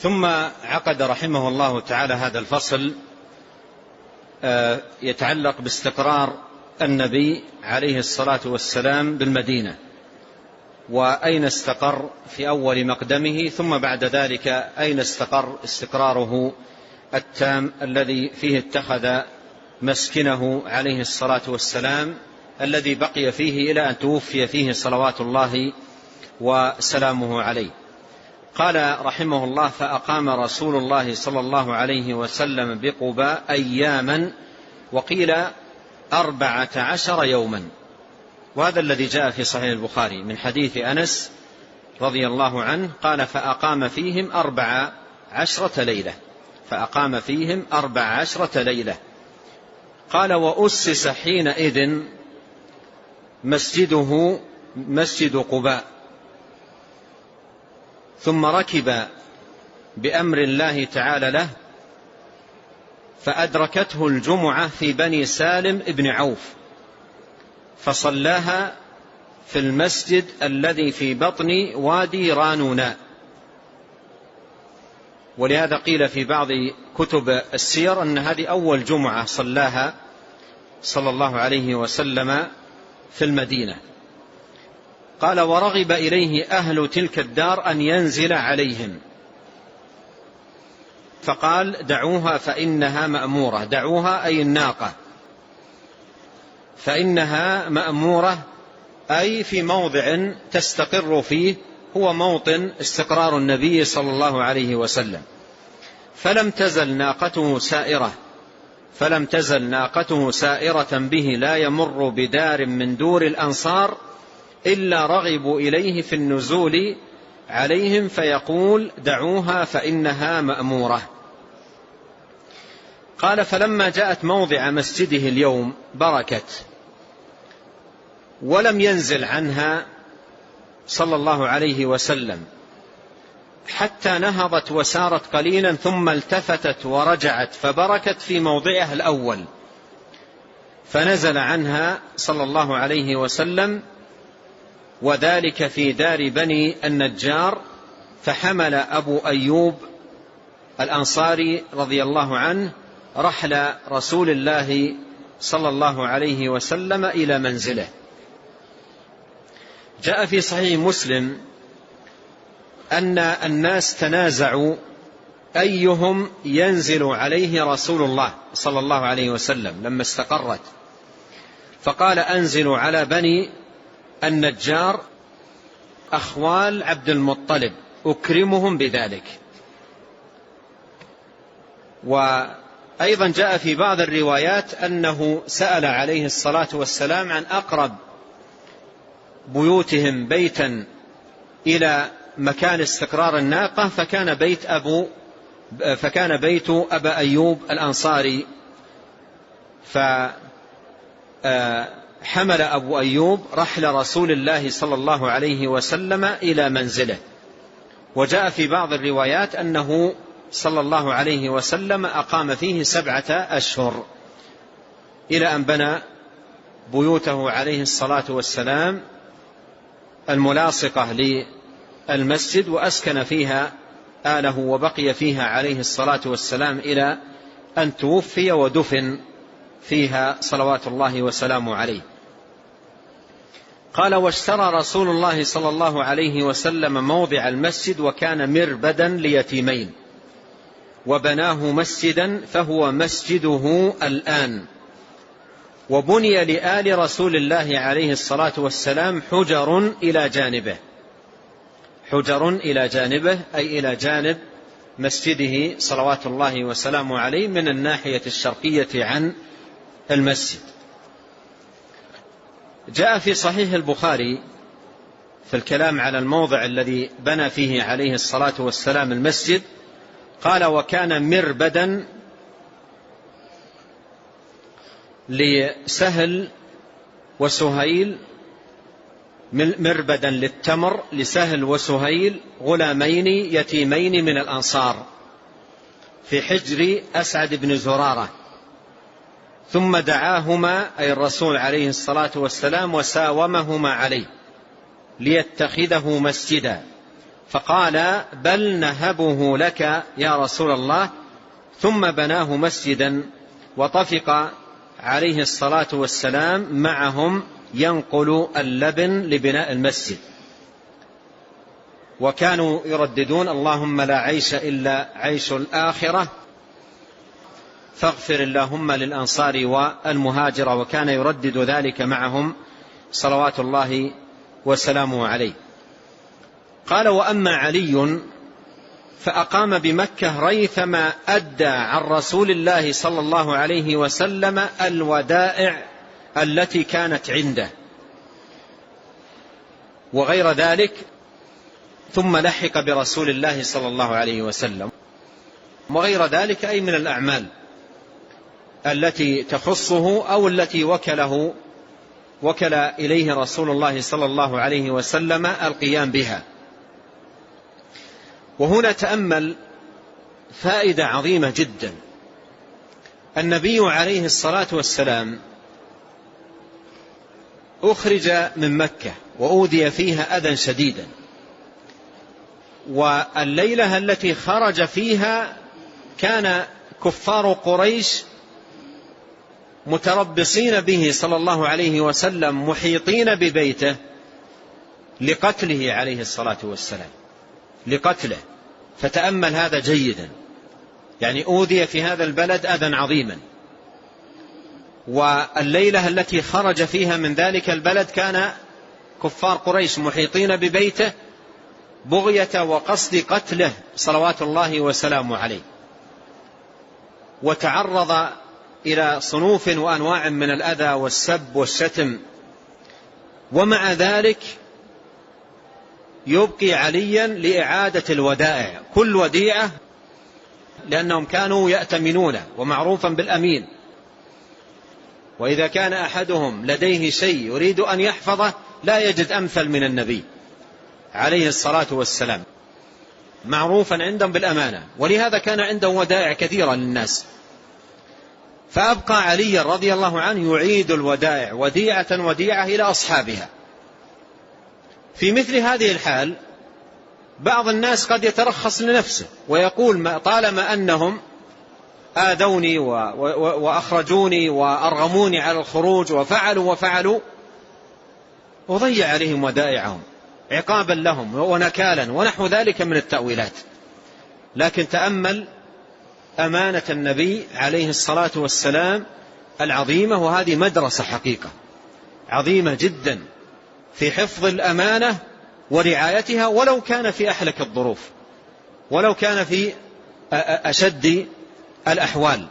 ثم عقد رحمه الله تعالى هذا الفصل يتعلق باستقرار النبي عليه الصلاة والسلام بالمدينة، وأين استقر في أول مقدمه، ثم بعد ذلك أين استقر استقراره التام الذي فيه اتخذ مسكنه عليه الصلاة والسلام، الذي بقي فيه إلى أن توفي فيه صلوات الله وسلامه عليه. قال رحمه الله: فأقام رسول الله صلى الله عليه وسلم بقباء أياما، وقيل 14 يوما، وهذا الذي جاء في صحيح البخاري من حديث أنس رضي الله عنه قال: فأقام فيهم 14 ليلة، فأقام فيهم 14 ليلة. قال: وأسس حينئذ مسجده مسجد قباء، ثم ركب بأمر الله تعالى له فأدركته الجمعة في بني سالم ابن عوف، فصلاها في المسجد الذي في بطن وادي رانونا. ولهذا قيل في بعض كتب السير أن هذه أول جمعة صلاها صلى الله عليه وسلم في المدينة. قال: ورغب إليه أهل تلك الدار أن ينزل عليهم، فقال: دعوها فإنها مأمورة. دعوها أي الناقة، فإنها مأمورة أي في موضع تستقر فيه، هو موطن استقرار النبي صلى الله عليه وسلم. فلم تزل ناقته سائرة به، لا يمر بدار من دور الأنصار إلا رغبوا إليه في النزول عليهم، فيقول: دعوها فإنها مأمورة. قال: فلما جاءت موضع مسجده اليوم بركت، ولم ينزل عنها صلى الله عليه وسلم حتى نهضت وسارت قليلا، ثم التفتت ورجعت فبركت في موضعها الأول، فنزل عنها صلى الله عليه وسلم، وذلك في دار بني النجار. فحمل أبو أيوب الأنصاري رضي الله عنه رحل رسول الله صلى الله عليه وسلم إلى منزله. جاء في صحيح مسلم أن الناس تنازعوا أيهم ينزل عليه رسول الله صلى الله عليه وسلم لما استقرت، فقال: أنزلوا على بني النجار أخوال عبد المطلب، أكرمهم بذلك. وأيضا جاء في بعض الروايات أنه سأل عليه الصلاة والسلام عن أقرب بيوتهم بيتا إلى مكان استقرار الناقة، فكان بيت أبا أيوب الأنصاري، فحمل أبو أيوب رحل رسول الله صلى الله عليه وسلم إلى منزله. وجاء في بعض الروايات أنه صلى الله عليه وسلم أقام فيه 7 أشهر، إلى أن بنى بيوته عليه الصلاة والسلام الملاصقة للمسجد، وأسكن فيها آله، وبقي فيها عليه الصلاة والسلام إلى أن توفي ودفن فيها صلوات الله وسلامه عليه. قال: واشترى رسول الله صلى الله عليه وسلم موضع المسجد، وكان مربدا ليتيمين، وبناه مسجدا فهو مسجده الآن. وبني لآل رسول الله عليه الصلاة والسلام حجر إلى جانبه، حجر إلى جانبه أي إلى جانب مسجده صلوات الله وسلامه عليه من الناحية الشرقية عن المسجد. جاء في صحيح البخاري في الكلام على الموضع الذي بنى فيه عليه الصلاة والسلام المسجد، قال: وكان مربدا لسهل وسهيل، مربدا للتمر لسهل وسهيل، غلامين يتيمين من الأنصار، في حجر أسعد بن زرارة. ثم دعاهما أي الرسول عليه الصلاة والسلام وساومهما عليه ليتخذه مسجدا، فقال بل نهبه لك يا رسول الله، ثم بناه مسجدا وطفق عليه الصلاة والسلام معهم ينقل اللبن لبناء المسجد، وكانوا يرددون اللهم لا عيش إلا عيش الآخرة فاغفر اللهم للأنصار والمهاجر، وكان يردد ذلك معهم صلوات الله وسلامه عليه. قال وأما علي فأقام بمكة ريثما أدى عن رسول الله صلى الله عليه وسلم الودائع التي كانت عنده وغير ذلك، ثم لحق برسول الله صلى الله عليه وسلم وغير ذلك أي من الأعمال التي تخصه أو التي وكل إليه رسول الله صلى الله عليه وسلم القيام بها. وهنا تأمل فائدة عظيمة جدا. النبي عليه الصلاة والسلام أخرج من مكة وأوذي فيها أذى شديدا، والليلة التي خرج فيها كان كفار قريش متربصين به صلى الله عليه وسلم محيطين ببيته لقتله عليه الصلاة والسلام، لقتله. فتأمل هذا جيدا، يعني أوذي في هذا البلد أذى عظيما، والليلة التي خرج فيها من ذلك البلد كان كفار قريش محيطين ببيته بغية وقصد قتله صلوات الله وسلامه عليه، وتعرض إلى صنوف وأنواع من الأذى والسب والشتم، ومع ذلك يبقي عليا لإعادة الودائع، كل وديعة، لأنهم كانوا يأتمنونه ومعروفا بالأمين، وإذا كان أحدهم لديه شيء يريد أن يحفظه لا يجد أمثل من النبي عليه الصلاة والسلام، معروفا عندهم بالأمانة، ولهذا كان عنده ودائع كثيرة للناس. فأبقى علي رضي الله عنه يعيد الودائع وديعة وديعة إلى أصحابها. في مثل هذه الحال بعض الناس قد يترخص لنفسه ويقول طالما أنهم آذوني وأخرجوني وأرغموني على الخروج وفعلوا وضيع عليهم ودائعهم عقابا لهم ونكالا ونحو ذلك من التأويلات. لكن تأمل أمانة النبي عليه الصلاة والسلام العظيمة، وهذه مدرسة حقيقة عظيمة جدا في حفظ الأمانة ورعايتها، ولو كان في أحلك الظروف، ولو كان في أشد الأحوال.